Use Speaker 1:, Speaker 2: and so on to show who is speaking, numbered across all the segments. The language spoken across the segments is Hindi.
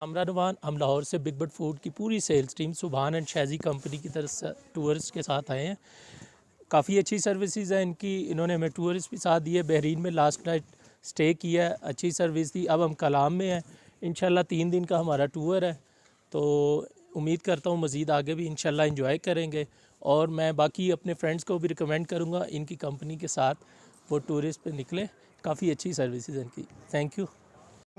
Speaker 1: अमरान, हम लाहौर से बिग बर्ड फूड की पूरी सेल्स टीम सुभान एंड शैजी कंपनी की तरफ से टूरिस्ट के साथ आए हैं। काफ़ी अच्छी सर्विसेज है इनकी। इन्होंने हमें टूरिस्ट भी साथ दिए। बहरीन में लास्ट नाइट स्टे किया है, अच्छी सर्विस थी। अब हम कलाम में हैं। इंशाल्लाह 3 दिन का हमारा टूर है, तो उम्मीद करता हूँ मज़ीद आगे भी इंशाल्लाह एंजॉय करेंगे। और मैं बाकी अपने फ्रेंड्स को भी रिकमेंड करूँगा इनकी कंपनी के साथ वो टूरिस्ट पे निकले। काफ़ी अच्छी सर्विसेज है इनकी। Thank you.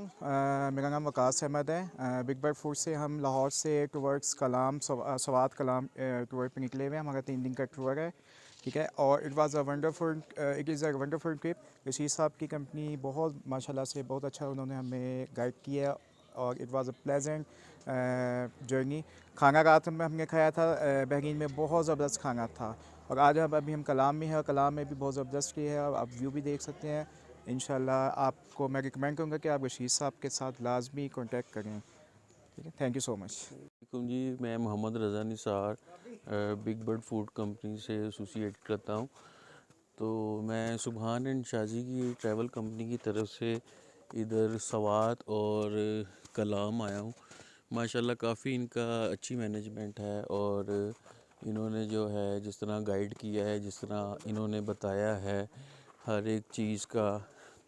Speaker 2: मेरा नाम वकास अहमद है। बिग बर्ड फूड से हम लाहौर से टूवर्ड्स कलाम सवात कलाम टूर पे निकले हुए हैं। हमारा 3 दिन का टूर है, ठीक है। और it is a wonderful trip. Rashid साहब की कंपनी बहुत माशाल्लाह से बहुत अच्छा उन्होंने हमें गाइड किया और it was a pleasant journey. खाना रात में हमने खाया था बहरीन में, बहुत ज़बरदस्त खाना था। और आज अभी हम कलाम में हैं और कलाम में भी बहुत ज़बरदस्त है। आप व्यू भी देख सकते हैं। इंशाल्लाह आपको मैं रिकमेंड करूँगा कि आप रशीद साहब के साथ लाजमी कांटेक्ट करें, ठीक है। Thank you so much.
Speaker 3: जी, मैं Mohammad Raza Nisar Big Bird Food Company से एसोसिएट करता हूँ। तो मैं सुभान एंड शाजी की ट्रैवल कंपनी की तरफ से इधर सवात और कलाम आया हूँ। माशाल्लाह काफ़ी इनका अच्छी मैनेजमेंट है और इन्होंने जो है जिस तरह गाइड किया है, जिस तरह इन्होंने बताया है हर एक चीज़ का,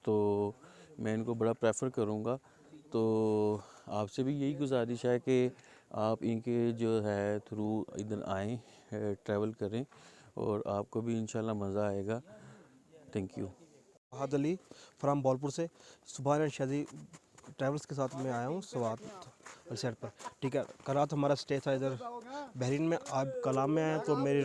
Speaker 3: तो मैं इनको बड़ा प्रेफर करूँगा। तो आपसे भी यही गुजारिश है कि आप इनके जो है थ्रू इधर आएँ, ट्रैवल करें और आपको भी इंशाल्लाह मज़ा आएगा। Thank you.
Speaker 4: Fahad Ali from Bolpur से सुभान एंड शादी ट्रैवल्स के साथ मैं आया हूँ स्वात साइड पर, ठीक है। कल रात हमारा स्टे था इधर बहरीन में। अब कलाम में आए तो मेरी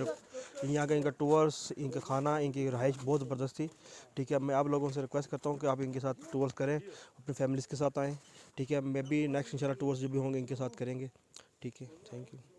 Speaker 4: यहाँ का इनका टूर्स, इनका खाना, इनकी रहाइश बहुत ज़बरदस्त थी, ठीक है। मैं आप लोगों से रिक्वेस्ट करता हूँ कि आप इनके साथ टूर्स करें, अपनी फैमिलीज़ के साथ आएँ, ठीक है। मैं भी नेक्स्ट इंशाल्लाह टूर्स जो भी होंगे इनके साथ करेंगे, ठीक है। Thank you.